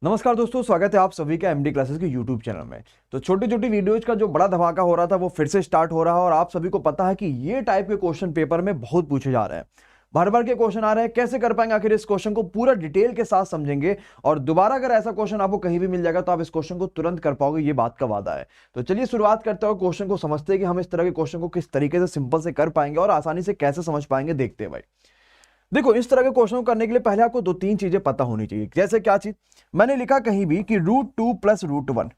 नमस्कार दोस्तों, स्वागत है आप सभी का एमडी क्लासेस के यूट्यूब चैनल में। तो छोटी छोटी वीडियोज का जो बड़ा धमाका हो रहा था वो फिर से स्टार्ट हो रहा है और आप सभी को पता है कि ये टाइप के क्वेश्चन पेपर में बहुत पूछे जा रहे हैं। बार बार के क्वेश्चन आ रहे हैं, कैसे कर पाएंगे आखिर इस क्वेश्चन को पूरा डिटेल के साथ समझेंगे और दोबारा अगर ऐसा क्वेश्चन आपको कहीं भी मिल जाएगा तो आप इस क्वेश्चन को तुरंत कर पाओगे, ये बात का वादा है। तो चलिए शुरुआत करते हैं, क्वेश्चन को समझते हैं कि हम इस तरह के क्वेश्चन को किस तरीके से सिंपल से कर पाएंगे और आसानी से कैसे समझ पाएंगे। देखते हैं भाई। देखो, इस तरह के क्वेश्चन को करने के लिए पहले आपको दो तीन चीजें पता होनी चाहिए। जैसे क्या चीज? मैंने लिखा कहीं भी कि √2 + √1।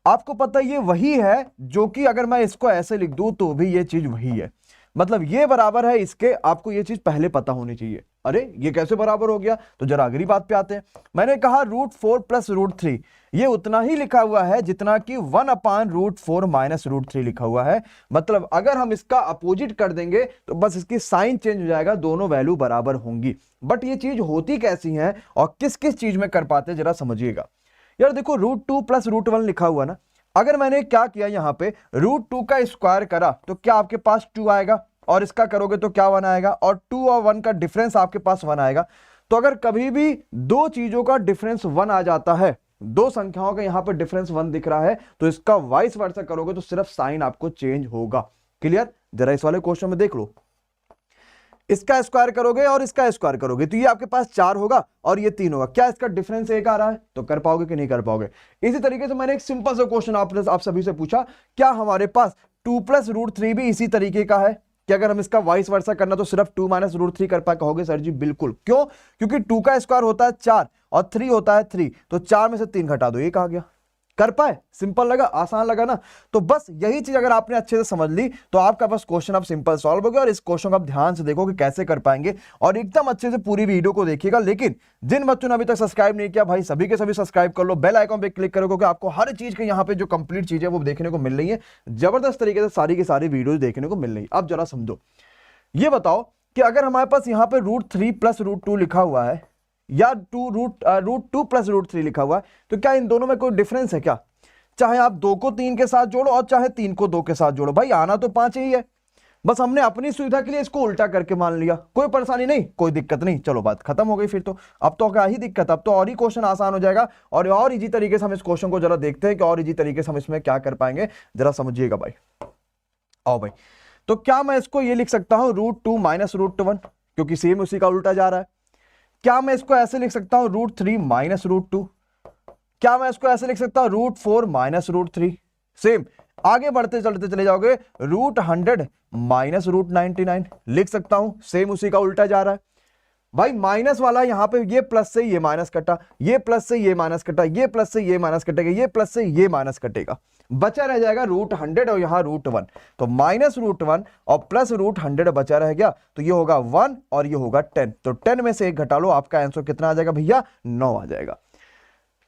आपको पता ये वही है जो कि अगर मैं इसको ऐसे लिख दूं तो भी ये चीज वही है, मतलब ये बराबर है इसके। आपको ये चीज पहले पता होनी चाहिए। अरे ये कैसे बराबर हो गया? तो जरा अगली बात पे आते हैं। मैंने कहा √4 + √3, ये उतना ही लिखा हुआ है जितना कि 1/√4 - √3 लिखा हुआ है। मतलब अगर हम इसका अपोजिट कर देंगे तो बस इसकी साइन चेंज हो जाएगा, दोनों वैल्यू बराबर होंगी। बट ये चीज होती कैसी है और किस किस चीज में कर पाते हैं जरा समझिएगा। यार देखो, √2 + √1 लिखा हुआ ना, अगर मैंने क्या किया यहां पे √2 का स्क्वायर करा तो क्या आपके पास 2 आएगा, और इसका करोगे तो क्या 1 आएगा, और 2 और 1 का डिफरेंस आपके पास 1 आएगा। तो अगर कभी भी दो चीजों का डिफरेंस 1 आ जाता है, दो संख्याओं का यहां पर डिफरेंस 1 दिख रहा है, तो इसका वाइस वर्सा करोगे तो सिर्फ साइन आपको चेंज होगा। क्लियर? जरा इस वाले क्वेश्चन में देख लो, इसका स्क्वायर करोगे और इसका स्क्वायर करोगे तो ये आपके पास 4 होगा और ये 3 होगा। क्या इसका डिफरेंस 1 आ रहा है? तो कर पाओगे कि नहीं कर पाओगे? इसी तरीके से मैंने एक सिंपल सा क्वेश्चन आप सभी से पूछा, क्या हमारे पास 2 + √3 भी इसी तरीके का है कि अगर हम इसका वाइस वर्सा करना तो सिर्फ 2 - √3 कर पाए? कहोगे सर जी बिल्कुल। क्यों? क्योंकि 2 का स्क्वायर होता है 4 और 3 होता है 3, तो 4 में से 3 घटा दो, 1 आ गया। कर पाए? सिंपल लगा, आसान लगा ना? तो बस यही चीज अगर आपने अच्छे से समझ ली तो आपका बस क्वेश्चन अब सिंपल सॉल्व हो गया। और इस क्वेश्चन को आप ध्यान से देखो कि कैसे कर पाएंगे और एकदम अच्छे से पूरी वीडियो को देखिएगा। लेकिन जिन बच्चों ने अभी तक सब्सक्राइब नहीं किया भाई, सभी के सभी सब्सक्राइब कर लो, बेल आइकॉन पे क्लिक करो, क्योंकि आपको हर चीज के यहाँ पे जो कंप्लीट चीज है वो देखने को मिल रही है। जबरदस्त तरीके से सारी की सारी वीडियो देखने को मिल रही है। अब जरा समझो, ये बताओ कि अगर हमारे पास यहाँ पे √3 + √2 लिखा हुआ है या √2 + √3 लिखा हुआ है, तो क्या इन दोनों में कोई डिफरेंस है क्या? चाहे आप 2 को 3 के साथ जोड़ो और चाहे 3 को 2 के साथ जोड़ो, भाई आना तो 5 ही है। बस हमने अपनी सुविधा के लिए इसको उल्टा करके मान लिया। कोई परेशानी नहीं, कोई दिक्कत नहीं, चलो बात खत्म हो गई। फिर तो अब तो क्या ही दिक्कत, अब तो और ही क्वेश्चन आसान हो जाएगा। और इजी तरीके से हम इस क्वेश्चन को जरा देखते हैं कि और इजी तरीके से हम इसमें क्या कर पाएंगे, जरा समझिएगा भाई। आओ भाई, तो क्या मैं इसको ये लिख सकता हूं √2 - √1, क्योंकि सेम उसी का उल्टा जा रहा है। क्या मैं इसको ऐसे लिख सकता हूं √3 - √2? क्या मैं इसको ऐसे लिख सकता हूं √4 - √3? सेम आगे बढ़ते चलते चले जाओगे, √100 - √99 लिख सकता हूं, सेम उसी का उल्टा जा रहा है। भाई माइनस वाला यहां पे ये प्लस से ये माइनस कटा, ये प्लस से ये माइनस कटा, ये प्लस से ये माइनस कटेगा, ये प्लस से ये माइनस कटेगा, बचा रह जाएगा √100 और यहां √1। तो -√1 और प्लस √100 बचा रह गया, तो ये होगा 1 और ये होगा 10। तो 10 में से 1 घटा लो, आपका आंसर कितना आ जाएगा भैया? 9 आ जाएगा।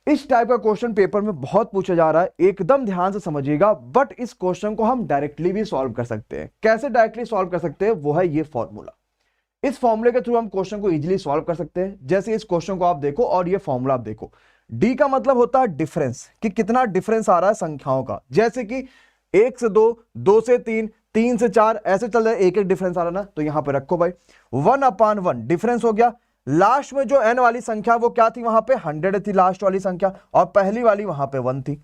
इस टाइप का क्वेश्चन पेपर में बहुत पूछा जा रहा है, एकदम ध्यान से समझिएगा। बट इस क्वेश्चन को हम डायरेक्टली भी सॉल्व कर सकते हैं। कैसे डायरेक्टली सॉल्व कर सकते हैं? वो है ये फॉर्मूला। इस फॉर्मूले के थ्रू हम क्वेश्चन को इजीली सॉल्व कर सकते हैं। जैसे इस क्वेश्चन को आप देखो और ये फॉर्मूला आप देखो, डी का मतलब होता है डिफरेंस, कि कितना डिफरेंस आ रहा है संख्याओं का। जैसे कि 1 से 2, 2 से 3, 3 से 4, ऐसे चल रहा है, एक एक डिफरेंस आ रहा है ना। तो यहां पे रखो भाई, 1/1 डिफरेंस हो गया। लास्ट में जो n वाली संख्या वो क्या थी? वहां पे 100 थी लास्ट वाली संख्या, और पहली वाली वहां पे 1 थी।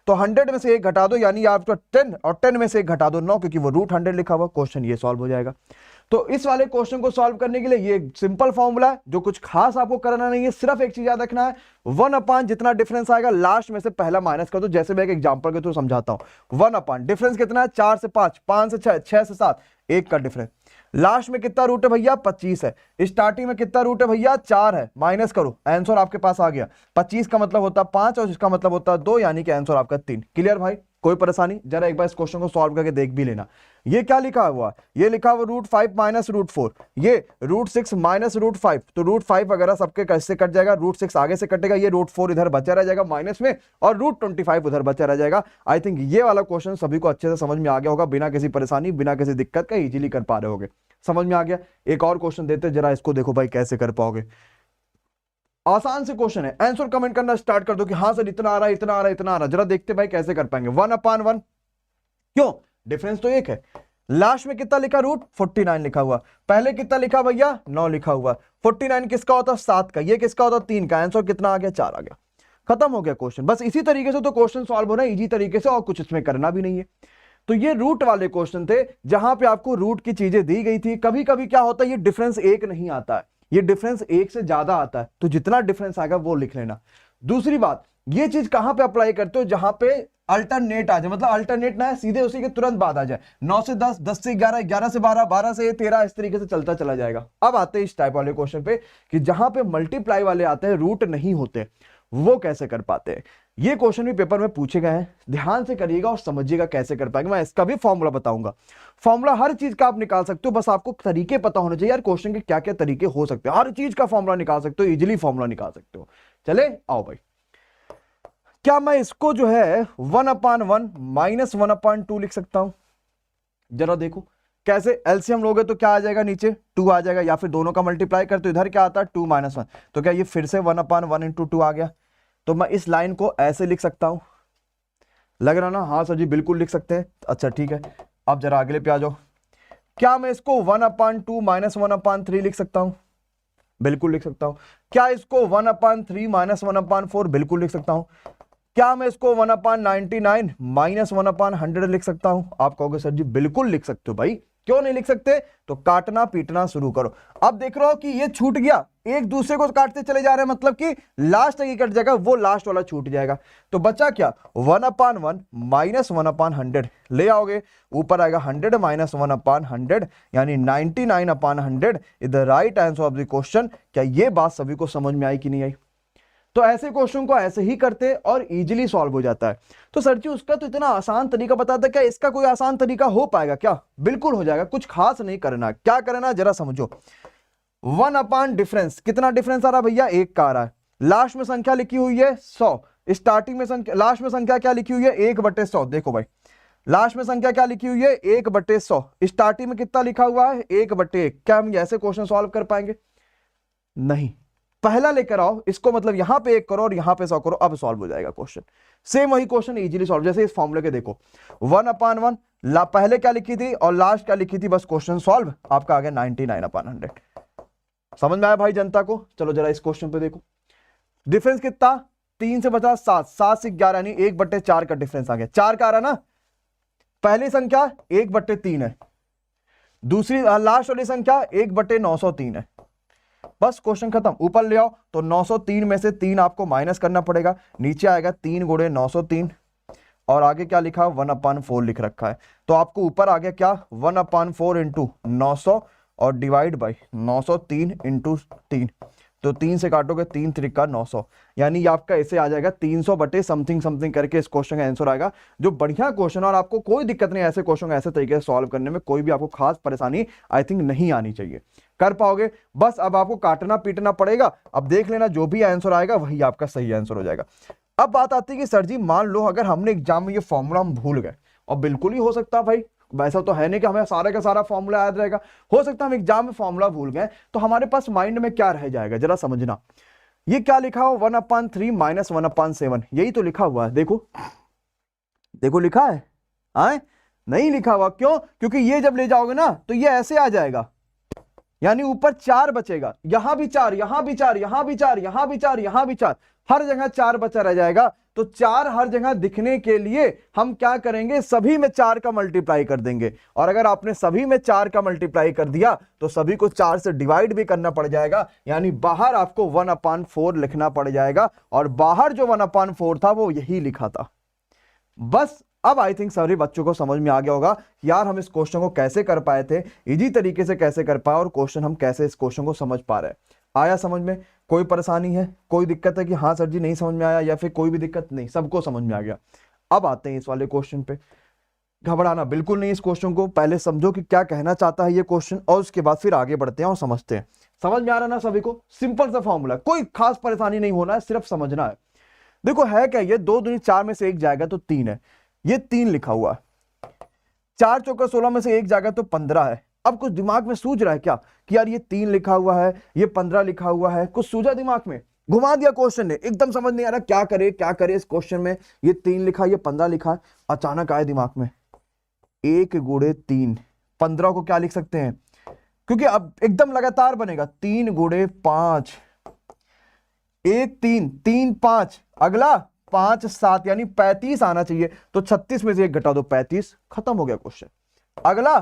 तो 100 में से 1 घटा दो, यानी आपको 10, और 10 में से 1 घटा दो 9, क्योंकि वो √100 लिखा हुआ। क्वेश्चन ये सॉल्व हो जाएगा। तो इस वाले क्वेश्चन को सॉल्व करने के लिए ये सिंपल फॉर्मूला है, जो कुछ खास आपको करना नहीं है। सिर्फ एक चीज याद रखना है, 1/, जितना डिफरेंस आएगा लास्ट में से पहला माइनस कर दो। जैसे मैं एक एग्जांपल के थ्रू समझाता हूं। 1/, डिफरेंस कितना है? 4 से 5, 5 से 6, 6 से 7, 1 का डिफरेंस। लास्ट में कितना रूट है भैया? 25 है। स्टार्टिंग में कितना रूट है भैया? 4 है। माइनस करो, आंसर आपके पास आ गया। 25 का मतलब होता है 5 और इसका मतलब होता है 2, यानी कि आंसर आपका 3। क्लियर भाई? कोई परेशानी? जरा एक बार इस क्वेश्चन को सॉल्व करके देख भी लेना। ये क्या लिखा हुआ? ये लिखा हुआ √5 - √4, ये √6 - √5। तो √5 वगैरह सबके कैसे कट जाएगा? √6 आगे से कटेगा, ये √4 इधर बचा रह जाएगा माइनस में, और √25 उधर बचा रह जाएगा। आई थिंक ये वाला क्वेश्चन सभी को अच्छे से समझ में आ गया होगा, बिना किसी परेशानी, बिना किसी दिक्कत का इजीली कर पा रहे होगे। समझ में आ गया? एक और क्वेश्चन देते, जरा इसको देखो भाई कैसे कर पाओगे। आसान से क्वेश्चन है, आंसर कमेंट करना स्टार्ट कर दो कि हाँ सर इतना आ रहा है, इतना आ रहा है, इतना आ रहा है। जरा देखते भाई कैसे कर पाएंगे। 1/1, क्यों? डिफरेंस तो 1 है। लास्ट में कितना लिखा? √49 लिखा हुआ। पहले कितना लिखा भैया? 9 लिखा हुआ। 49 किसका होता? 7 का। ये किसका होता? 3 का। आंसर कितना आ गया? 4 आ गया। खत्म हो गया क्वेश्चन। बस इसी तरीके से तो क्वेश्चन सॉल्व होना है, इजी तरीके से, और कुछ इसमें करना भी नहीं है। तो ये रूट वाले क्वेश्चन थे जहां पे आपको रूट की चीजें दी गई थी। कभी कभी क्या होता है, ये डिफरेंस एक नहीं आता है, ये डिफरेंस एक से ज्यादा आता है, तो जितना डिफरेंस आएगा वो लिख लेना। दूसरी बात, ये चीज कहां पे अप्लाई करते हो, जहां पे अल्टरनेट आ जाए, मतलब अल्टरनेट ना है, सीधे उसी के तुरंत बाद आ जाए। 9 से 10, 10 से 11, 11 से 12, 12 से 13, इस तरीके से चलता चला जाएगा। अब आते हैं इस टाइप वाले क्वेश्चन पे कि जहां पे मल्टीप्लाई वाले आते हैं, रूट नहीं होते, वो कैसे कर पाते हैं। ये क्वेश्चन भी पेपर में पूछे गए हैं, ध्यान से करिएगा और समझिएगा कैसे कर पाएंगे। मैं इसका भी फॉर्मूला बताऊंगा। फॉर्मूला हर चीज का आप निकाल सकते हो, बस आपको तरीके पता होने चाहिए यार, क्वेश्चन के क्या क्या तरीके हो सकते हैं। हर चीज का फॉर्मूला निकाल सकते हो, इजिली फॉर्मूला निकाल सकते हो। चले आओ भाई, क्या मैं इसको जो है 1/1 माइनस 1/2 लिख सकता हूं? जरा देखो कैसे। एलसीएम लोगे तो क्या आ जाएगा, नीचे 2 आ जाएगा, या फिर दोनों का मल्टीप्लाई कर तो इधर क्या आता है 2 - 1, तो क्या ये फिर से 1/1 × 2 आ गया। तो मैं इस लाइन को ऐसे लिख सकता हूं, लग रहा ना? हाँ सर जी बिल्कुल लिख सकते हैं। अच्छा ठीक है, अब जरा अगले पे आ जाओ। क्या मैं इसको 1/2 माइनस 1/3 लिख सकता हूं? बिल्कुल लिख सकता हूं। क्या इसको 1/3 माइनस 1/4? बिल्कुल लिख सकता हूं। क्या मैं इसको 1/99 माइनस 1/100 लिख सकता हूं? आप कहोगे सर जी बिल्कुल लिख सकते हो भाई, क्यों नहीं लिख सकते? तो काटना पीटना शुरू करो। अब देख रहे हो कि ये छूट गया, एक दूसरे को काटते चले जा रहे हैं, मतलब कि लास्ट तक कट जाएगा, वो लास्ट वाला छूट जाएगा। तो बचा क्या? 1/1 माइनस 1/100 ले आओगे, ऊपर आएगा 100 माइनस 1/100, यानी 99/100 is the right answer of the question. क्या ये बात सभी को समझ में आई कि नहीं आई? तो ऐसे क्वेश्चन को ऐसे ही करते और इजीली सॉल्व हो जाता है। तो सर जी उसका तो इतना आसान तरीका बताता, क्या इसका कोई आसान तरीका हो पाएगा क्या? बिल्कुल हो जाएगा, कुछ खास नहीं करना। क्या करना जरा समझो। 1 डिफरेंस, कितना डिफरेंस आ रहा है भैया? 1 का आ रहा है। लास्ट में संख्या लिखी हुई है 100, स्टार्टिंग में संख्या, लास्ट में संख्या क्या लिखी हुई है? 1/100। देखो भाई लास्ट में संख्या क्या लिखी हुई है? 1/100। स्टार्टिंग में कितना लिखा हुआ है? 1/1। क्या हम ऐसे क्वेश्चन सॉल्व कर पाएंगे? नहीं। पहला लेकर आओ इसको, मतलब यहां पे 1 करो और यहां पे 100 करो, अब सॉल्व हो जाएगा क्वेश्चन। सेम वही क्वेश्चन इजीली सॉल्व। जैसे इस फॉर्मूले के देखो 1/1, पहले क्या लिखी थी और लास्ट क्या लिखी थी, बस क्वेश्चन सॉल्व, आपका आ गया 99/100। समझ में आया भाई जनता को? चलो जरा इस क्वेश्चन पे देखो, डिफरेंस कितना? 3 से बचा 7, 7 से 11, यानी 1/4 का डिफरेंस आ गया। 4 का आ रहा ना, पहली संख्या 1/3 है, दूसरी लास्ट वाली संख्या 1/903 है। बस क्वेश्चन खत्म। ऊपर ले आओ तो 903 में से 3 आपको माइनस करना पड़ेगा, नीचे आएगा 3 × 903, और आगे क्या लिखा? 1/4 लिख रखा है। तो आपको ऊपर आ गया क्या? 1/4 × 900 और डिवाइड बाई 903 × 3। तो 3 से काटोगे 3 × 3 = 900, यानी आपका ऐसे आ जाएगा 300 समथिंग समथिंग करके इस क्वेश्चन का आंसर आएगा। जो बढ़िया क्वेश्चन, और आपको कोई दिक्कत नहीं ऐसे क्वेश्चन ऐसे तरीके से सॉल्व करने में, कोई भी आपको खास परेशानी आई थिंक नहीं आनी चाहिए, कर पाओगे। बस अब आपको काटना पीटना पड़ेगा। अब देख लेना जो भी आंसर आएगा वही आपका सही आंसर हो जाएगा। अब बात आती है कि सर जी मान लो अगर हमने एग्जाम में ये फॉर्मूला हम भूल गए, और बिल्कुल ही हो सकता है भाई, वैसा तो है नहीं कि हमें सारे का सारा फॉर्मूला याद रहेगा, हो सकता है हम एग्जाम में फॉर्मूला भूल गए, तो हमारे पास माइंड में क्या रह जाएगा जरा समझना। ये क्या लिखा हो? 1/3 माइनस 1/7, यही तो लिखा हुआ है। देखो देखो लिखा है, आए नहीं लिखा हुआ, क्यों? क्योंकि ये जब ले जाओगे ना तो ये ऐसे आ जाएगा, यानी ऊपर 4 बचेगा, यहां भी 4, यहां भी 4, यहां भी 4, यहां भी 4, यहां भी 4, हर जगह 4 बचा रह जाएगा। तो 4 हर जगह दिखने के लिए हम क्या करेंगे? सभी में 4 का मल्टीप्लाई कर देंगे, और अगर आपने सभी में 4 का मल्टीप्लाई कर दिया तो सभी को 4 से डिवाइड भी करना पड़ जाएगा, यानी बाहर आपको 1/4 लिखना पड़ जाएगा, और बाहर जो 1/4 था वो यही लिखा था। बस अब आई थिंक सभी बच्चों को समझ में आ गया होगा यार हम इस क्वेश्चन को कैसे कर पाए थे, इजी तरीके से कैसे कर पाए, और क्वेश्चन हम कैसे इस क्वेश्चन को समझ पा रहे हैं। आया समझ में? कोई परेशानी है, कोई दिक्कत है कि हाँ सर जी नहीं समझ में आया, या फिर कोई भी दिक्कत नहीं, सबको समझ में आ गया। अब आते हैं इस वाले क्वेश्चन पे। घबराना बिल्कुल नहीं, इस क्वेश्चन को पहले समझो कि क्या कहना चाहता है ये क्वेश्चन, और उसके बाद फिर आगे बढ़ते हैं और समझते हैं। समझ में आ रहा ना सभी को? सिंपल सा फॉर्मूला, कोई खास परेशानी नहीं होना है, सिर्फ समझना है। देखो है क्या, ये 2 दूनी 4 में से 1 जाएगा तो 3 है, ये 3 लिखा हुआ है, 4 चौका 16 में से 1 जाएगा तो 15 है। अब कुछ दिमाग में सूझ रहा है क्या कि यार ये 3 लिखा हुआ है, ये 15 लिखा हुआ है? कुछ सूझा दिमाग में? घुमा दिया क्वेश्चन ने, एकदम समझ नहीं आ रहा क्या करे क्या करे इस क्वेश्चन में। ये 3 लिखा, ये 15 लिखा, अचानक आए दिमाग में 1 × 3, 15 को क्या लिख सकते हैं? क्योंकि अब एकदम लगातार बनेगा, 3 × 5, 1 3 3 5, अगला 5 7 यानी 35 आना चाहिए। तो 36 में से 1 घटा दो 35, खत्म हो गया क्वेश्चन। अगला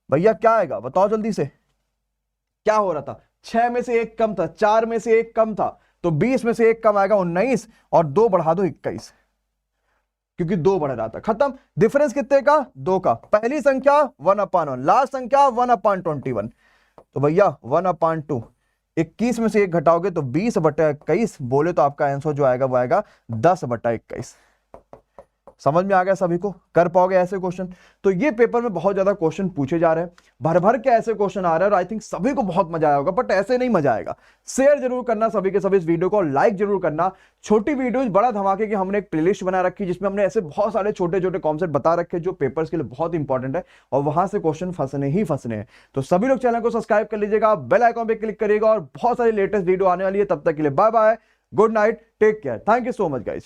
भैया क्या आएगा बताओ जल्दी से, क्या हो रहा था, 6 में से 1 कम था, 4 में से 1 कम था, तो 20 में से 1 कम आएगा 19, और 2 बढ़ा दो 21, क्योंकि 2 बढ़ रहा था। खत्म। डिफरेंस कितने का, 2 का। पहली संख्या 1/1, लास्ट संख्या 1/21, तो भैया 1/2, 21 में से 1 घटाओगे तो 20/21, बोले तो आपका आंसर जो आएगा वो आएगा 10/21। समझ में आ गया सभी को, कर पाओगे ऐसे क्वेश्चन। तो ये पेपर में बहुत ज्यादा क्वेश्चन पूछे जा रहे हैं, भर भर के ऐसे क्वेश्चन आ रहे हैं, और आई थिंक सभी को बहुत मजा आया होगा, बट ऐसे नहीं मजा आएगा। शेयर जरूर करना सभी के सभी इस वीडियो को, लाइक जरूर करना। छोटी वीडियोस बड़ा धमाके की हमने एक प्लेलिस्ट बना रखी, जिसमें हमने ऐसे बहुत सारे छोटे छोटे कॉन्सेप्ट बता रखे जो पेपर्स के लिए बहुत इंपॉर्टेंट है, और वहां से क्वेश्चन फंसने ही फंसने हैं। तो सभी लोग चैनल को सब्सक्राइब कर लीजिएगा, बेल आइकॉन पे क्लिक करिएगा, और बहुत सारी लेटेस्ट वीडियो आने वाली है। तब तक के लिए bye bye, good night, take care, thank you so much guys.